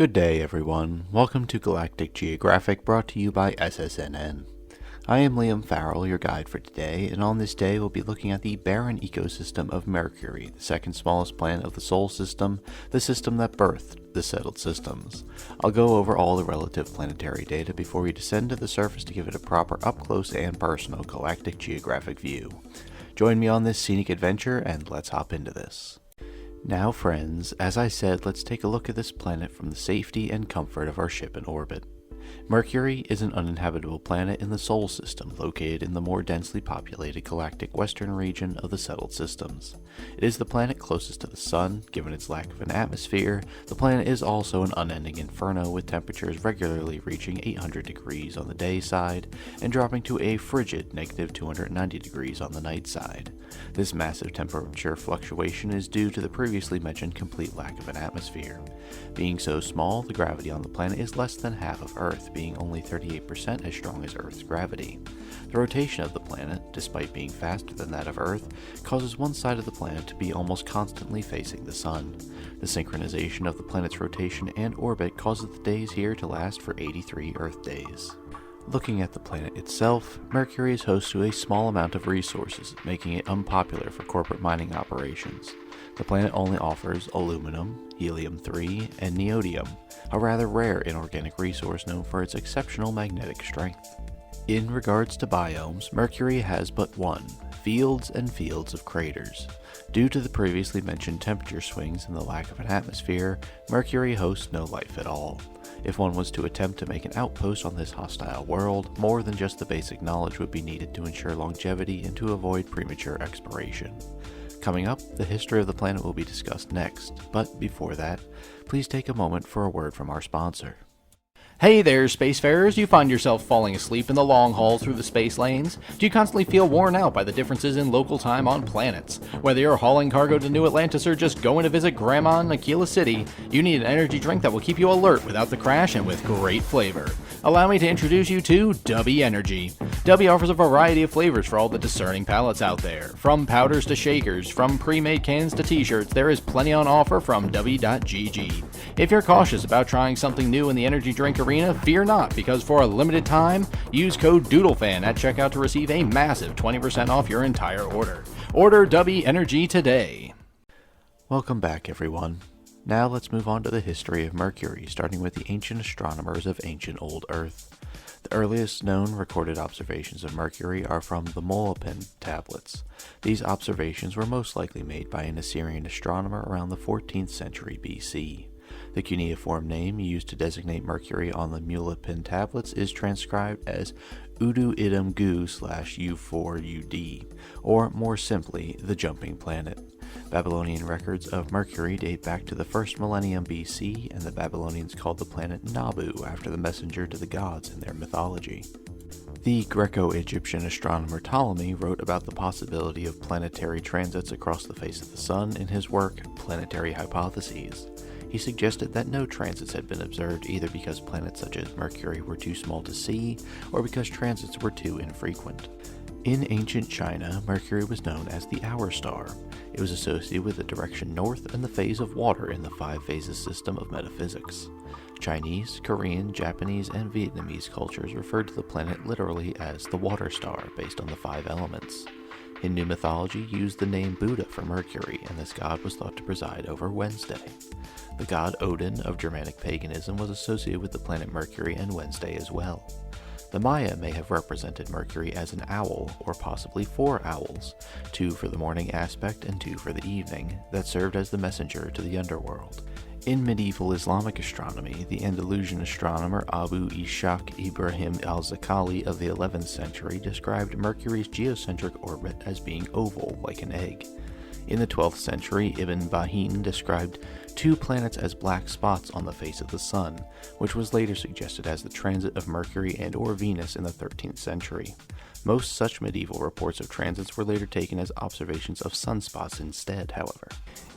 Good day, everyone. Welcome to Galactic Geographic, brought to you by SSNN. I am Liam Farrell, your guide for today, and on this day we'll be looking at the barren ecosystem of Mercury, the second smallest planet of the Solar System, the system that birthed the settled systems. I'll go over all the relative planetary data before we descend to the surface to give it a proper up-close and personal Galactic Geographic view. Join me on this scenic adventure, and let's hop into this. Now friends, as I said, let's take a look at this planet from the safety and comfort of our ship in orbit. Mercury is an uninhabitable planet in the Solar System, located in the more densely populated galactic western region of the settled systems. It is the planet closest to the Sun. Given its lack of an atmosphere, the planet is also an unending inferno, with temperatures regularly reaching 800 degrees on the day side and dropping to a frigid negative 290 degrees on the night side. This massive temperature fluctuation is due to the previously mentioned complete lack of an atmosphere. Being so small, the gravity on the planet is less than half of Earth, being only 38% as strong as Earth's gravity. The rotation of the planet, despite being faster than that of Earth, causes one side of the planet to be almost constantly facing the Sun. The synchronization of the planet's rotation and orbit causes the days here to last for 83 Earth days. Looking at the planet itself, Mercury is host to a small amount of resources, making it unpopular for corporate mining operations. The planet only offers aluminum, helium-3, and neodymium, a rather rare inorganic resource known for its exceptional magnetic strength. In regards to biomes, Mercury has but one: fields and fields of craters. Due to the previously mentioned temperature swings and the lack of an atmosphere, Mercury hosts no life at all. If one was to attempt to make an outpost on this hostile world, more than just the basic knowledge would be needed to ensure longevity and to avoid premature expiration. Coming up, the history of the planet will be discussed next, but before that, please take a moment for a word from our sponsor. Hey there, spacefarers! Do you find yourself falling asleep in the long haul through the space lanes? Do you constantly feel worn out by the differences in local time on planets? Whether you're hauling cargo to New Atlantis or just going to visit Grandma in Aquila City, you need an energy drink that will keep you alert without the crash and with great flavor. Allow me to introduce you to Dubby Energy. Dubby offers a variety of flavors for all the discerning palates out there. From powders to shakers, from pre-made cans to t-shirts, there is plenty on offer from Dubby.gg. If you're cautious about trying something new in the energy drink arena, fear not, because for a limited time, use code DoodleFan at checkout to receive a massive 20% off your entire order. Order Dubby Energy today. Welcome back, everyone. Now let's move on to the history of Mercury, starting with the ancient astronomers of ancient old Earth. The earliest known recorded observations of Mercury are from the Molopin tablets. These observations were most likely made by an Assyrian astronomer around the 14th century BC. The cuneiform name used to designate Mercury on the Molopin tablets is transcribed as Udu Idum Gu /U4UD, or more simply, the jumping planet. Babylonian records of Mercury date back to the 1st millennium BC, and the Babylonians called the planet Nabu after the messenger to the gods in their mythology. The Greco-Egyptian astronomer Ptolemy wrote about the possibility of planetary transits across the face of the Sun in his work Planetary Hypotheses. He suggested that no transits had been observed, either because planets such as Mercury were too small to see, or because transits were too infrequent. In ancient China, Mercury was known as the Hour Star. It was associated with the direction north and the phase of water in the 5 phases system of metaphysics. Chinese, Korean, Japanese, and Vietnamese cultures referred to the planet literally as the Water Star, based on the 5 elements. Hindu mythology used the name Buddha for Mercury, and this god was thought to preside over Wednesday. The god Odin of Germanic paganism was associated with the planet Mercury and Wednesday as well. The Maya may have represented Mercury as an owl, or possibly 4 owls, 2 for the morning aspect and 2 for the evening, that served as the messenger to the underworld. In medieval Islamic astronomy, the Andalusian astronomer Abu Ishaq Ibrahim al-Zakali of the 11th century described Mercury's geocentric orbit as being oval, like an egg. In the 12th century, Ibn Bahin described 2 planets as black spots on the face of the Sun, which was later suggested as the transit of Mercury and/or Venus in the 13th century. Most such medieval reports of transits were later taken as observations of sunspots instead, however.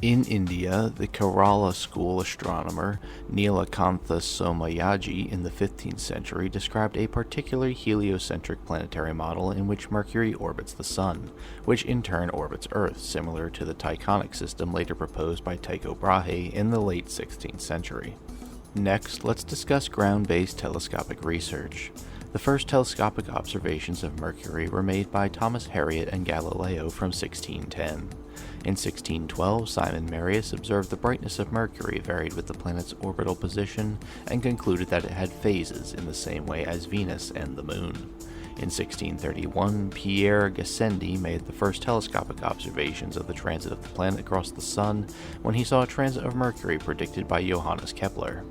In India, the Kerala school astronomer Nilakantha Somayaji in the 15th century described a particularly heliocentric planetary model in which Mercury orbits the Sun, which in turn orbits Earth, similar to the Tychonic system later proposed by Tycho Brahe in the late 16th century. Next, let's discuss ground-based telescopic research. The first telescopic observations of Mercury were made by Thomas Harriot and Galileo from 1610. In 1612, Simon Marius observed the brightness of Mercury varied with the planet's orbital position and concluded that it had phases in the same way as Venus and the Moon. In 1631, Pierre Gassendi made the first telescopic observations of the transit of the planet across the Sun when he saw a transit of Mercury predicted by Johannes Kepler.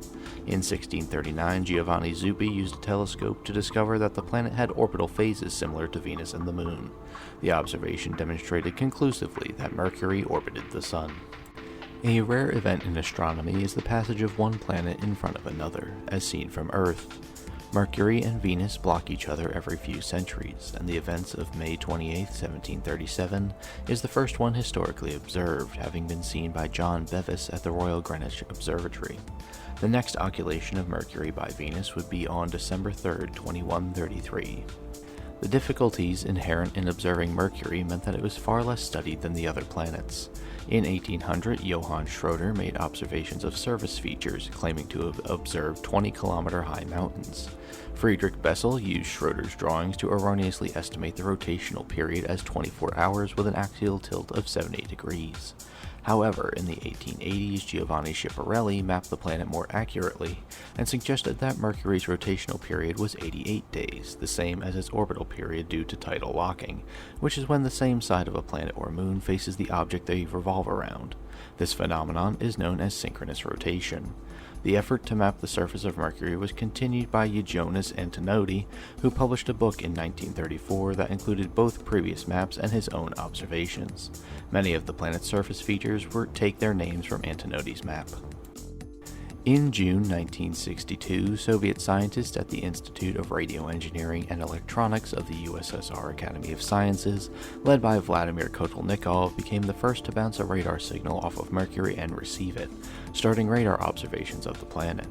In 1639, Giovanni Zuppi used a telescope to discover that the planet had orbital phases similar to Venus and the Moon. The observation demonstrated conclusively that Mercury orbited the Sun. A rare event in astronomy is the passage of one planet in front of another, as seen from Earth. Mercury and Venus block each other every few centuries, and the events of May 28, 1737, is the first one historically observed, having been seen by John Bevis at the Royal Greenwich Observatory. The next occultation of Mercury by Venus would be on December 3, 2133. The difficulties inherent in observing Mercury meant that it was far less studied than the other planets. In 1800, Johann Schroeder made observations of surface features, claiming to have observed 20-kilometer-high mountains. Friedrich Bessel used Schroeder's drawings to erroneously estimate the rotational period as 24 hours with an axial tilt of 70 degrees. However, in the 1880s, Giovanni Schiaparelli mapped the planet more accurately and suggested that Mercury's rotational period was 88 days, the same as its orbital period due to tidal locking, which is when the same side of a planet or moon faces the object they revolve around. This phenomenon is known as synchronous rotation. The effort to map the surface of Mercury was continued by Jonas Antonodi, who published a book in 1934 that included both previous maps and his own observations. Many of the planet's surface features take their names from Antonodi's map. In June 1962, Soviet scientists at the Institute of Radio Engineering and Electronics of the USSR Academy of Sciences, led by Vladimir Kotelnikov, became the first to bounce a radar signal off of Mercury and receive it, starting radar observations of the planet.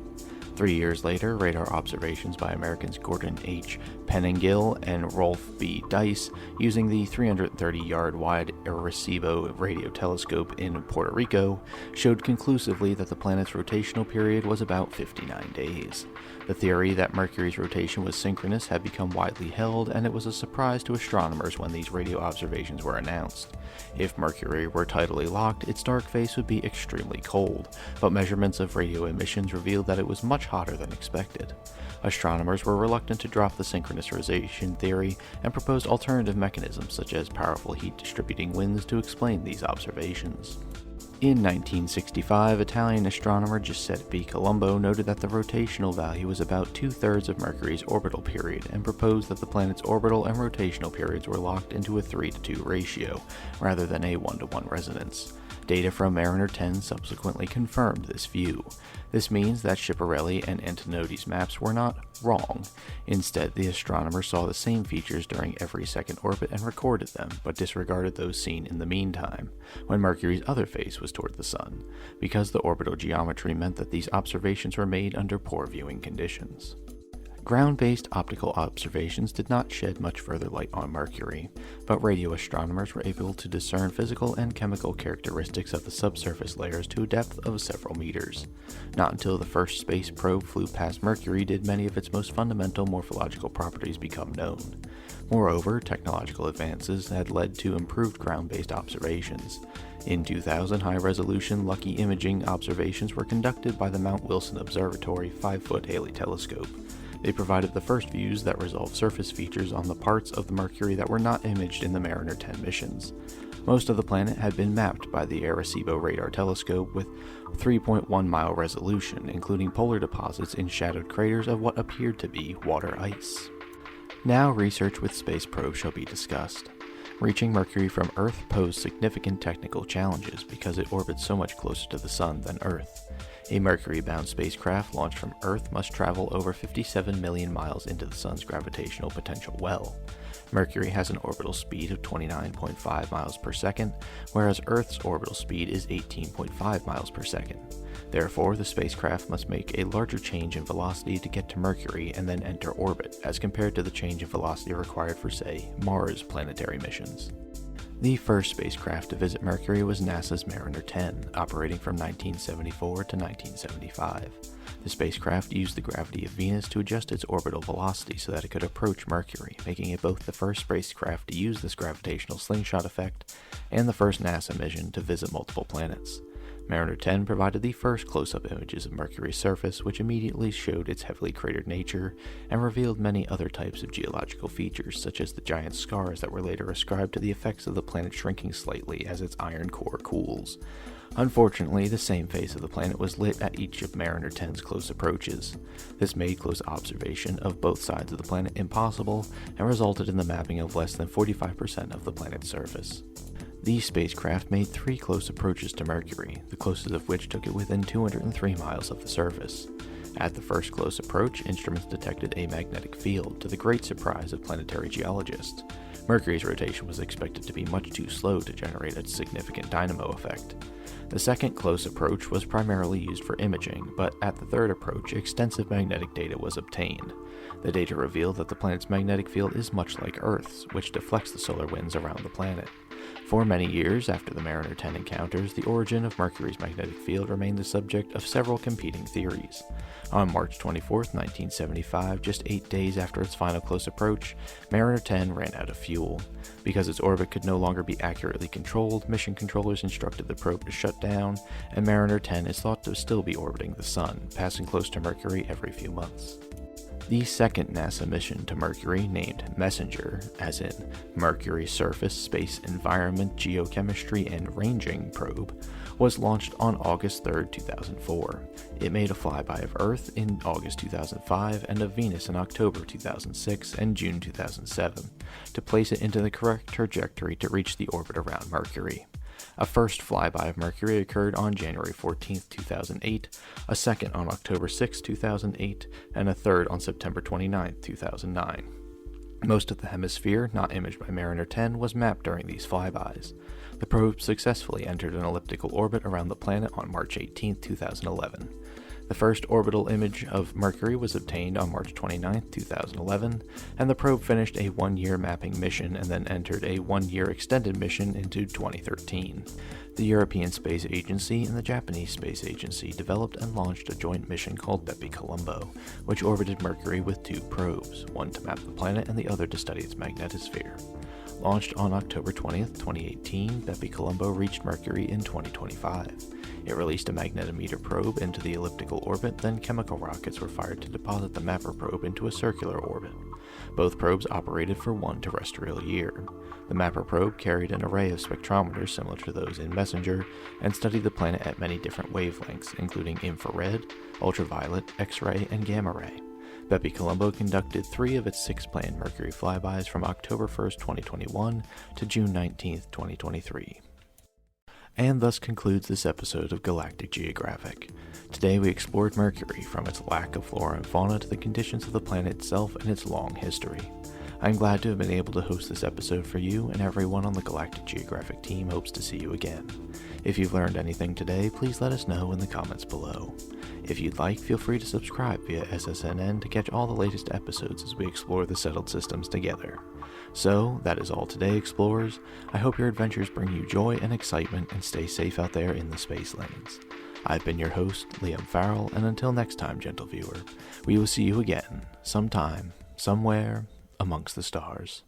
3 years later, radar observations by Americans Gordon H. Penningill and Rolf B. Dice, using the 330-yard wide Arecibo radio telescope in Puerto Rico, showed conclusively that the planet's rotational period was about 59 days. The theory that Mercury's rotation was synchronous had become widely held, and it was a surprise to astronomers when these radio observations were announced. If Mercury were tidally locked, its dark face would be extremely cold, but measurements of radio emissions revealed that it was much hotter than expected. Astronomers were reluctant to drop the synchronization theory and proposed alternative mechanisms such as powerful heat-distributing winds to explain these observations. In 1965, Italian astronomer Giuseppe Colombo noted that the rotational value was about 2/3 of Mercury's orbital period and proposed that the planet's orbital and rotational periods were locked into a 3:2 ratio, rather than a 1:1 resonance. Data from Mariner 10 subsequently confirmed this view. This means that Schiaparelli and Antonodi's maps were not wrong. Instead, the astronomer saw the same features during every second orbit and recorded them, but disregarded those seen in the meantime, when Mercury's other face was toward the Sun, because the orbital geometry meant that these observations were made under poor viewing conditions. Ground-based optical observations did not shed much further light on Mercury, but radio astronomers were able to discern physical and chemical characteristics of the subsurface layers to a depth of several meters. Not until the first space probe flew past Mercury did many of its most fundamental morphological properties become known. Moreover, technological advances had led to improved ground-based observations. In 2000, high-resolution Lucky imaging observations were conducted by the Mount Wilson Observatory 5-foot Halley telescope. They provided the first views that resolved surface features on the parts of the Mercury that were not imaged in the Mariner 10 missions. Most of the planet had been mapped by the Arecibo radar telescope with 3.1-mile resolution, including polar deposits in shadowed craters of what appeared to be water ice. Now research with space probes shall be discussed. Reaching Mercury from Earth posed significant technical challenges because it orbits so much closer to the Sun than Earth. A Mercury-bound spacecraft launched from Earth must travel over 57 million miles into the Sun's gravitational potential well. Mercury has an orbital speed of 29.5 miles per second, whereas Earth's orbital speed is 18.5 miles per second. Therefore, the spacecraft must make a larger change in velocity to get to Mercury and then enter orbit, as compared to the change in velocity required for, say, Mars planetary missions. The first spacecraft to visit Mercury was NASA's Mariner 10, operating from 1974 to 1975. The spacecraft used the gravity of Venus to adjust its orbital velocity so that it could approach Mercury, making it both the first spacecraft to use this gravitational slingshot effect and the first NASA mission to visit multiple planets. Mariner 10 provided the first close-up images of Mercury's surface, which immediately showed its heavily cratered nature and revealed many other types of geological features, such as the giant scars that were later ascribed to the effects of the planet shrinking slightly as its iron core cools. Unfortunately, the same face of the planet was lit at each of Mariner 10's close approaches. This made close observation of both sides of the planet impossible and resulted in the mapping of less than 45% of the planet's surface. These spacecraft made 3 close approaches to Mercury, the closest of which took it within 203 miles of the surface. At the first close approach, instruments detected a magnetic field, to the great surprise of planetary geologists. Mercury's rotation was expected to be much too slow to generate a significant dynamo effect. The second close approach was primarily used for imaging, but at the third approach, extensive magnetic data was obtained. The data revealed that the planet's magnetic field is much like Earth's, which deflects the solar winds around the planet. For many years after the Mariner 10 encounters, the origin of Mercury's magnetic field remained the subject of several competing theories. On March 24, 1975, just 8 days after its final close approach, Mariner 10 ran out of fuel. Because its orbit could no longer be accurately controlled, mission controllers instructed the probe to shut down, and Mariner 10 is thought to still be orbiting the Sun, passing close to Mercury every few months. The second NASA mission to Mercury, named MESSENGER, as in Mercury Surface, Space Environment, Geochemistry, and Ranging Probe, was launched on August 3, 2004. It made a flyby of Earth in August 2005 and of Venus in October 2006 and June 2007, to place it into the correct trajectory to reach the orbit around Mercury. A first flyby of Mercury occurred on January 14, 2008, a second on October 6, 2008, and a third on September 29, 2009. Most of the hemisphere, not imaged by Mariner 10, was mapped during these flybys. The probe successfully entered an elliptical orbit around the planet on March 18, 2011. The first orbital image of Mercury was obtained on March 29, 2011, and the probe finished a 1-year mapping mission and then entered a 1-year extended mission into 2013. The European Space Agency and the Japanese Space Agency developed and launched a joint mission called Bepi Colombo, which orbited Mercury with 2 probes, one to map the planet and the other to study its magnetosphere. Launched on October 20, 2018, Bepi Colombo reached Mercury in 2025. It released a magnetometer probe into the elliptical orbit, then chemical rockets were fired to deposit the mapper probe into a circular orbit. Both probes operated for 1 terrestrial year. The mapper probe carried an array of spectrometers similar to those in MESSENGER and studied the planet at many different wavelengths, including infrared, ultraviolet, X-ray, and gamma ray. Bepi Colombo conducted 3 of its 6 planned Mercury flybys from October 1, 2021 to June 19, 2023. And thus concludes this episode of Galactic Geographic. Today we explored Mercury, from its lack of flora and fauna to the conditions of the planet itself and its long history. I'm glad to have been able to host this episode for you, and everyone on the Galactic Geographic team hopes to see you again. If you've learned anything today, please let us know in the comments below. If you'd like, feel free to subscribe via SSNN to catch all the latest episodes as we explore the settled systems together. So, that is all today, explorers. I hope your adventures bring you joy and excitement, and stay safe out there in the space lanes. I've been your host, Liam Farrell, and until next time, gentle viewer, we will see you again, sometime, somewhere, amongst the stars.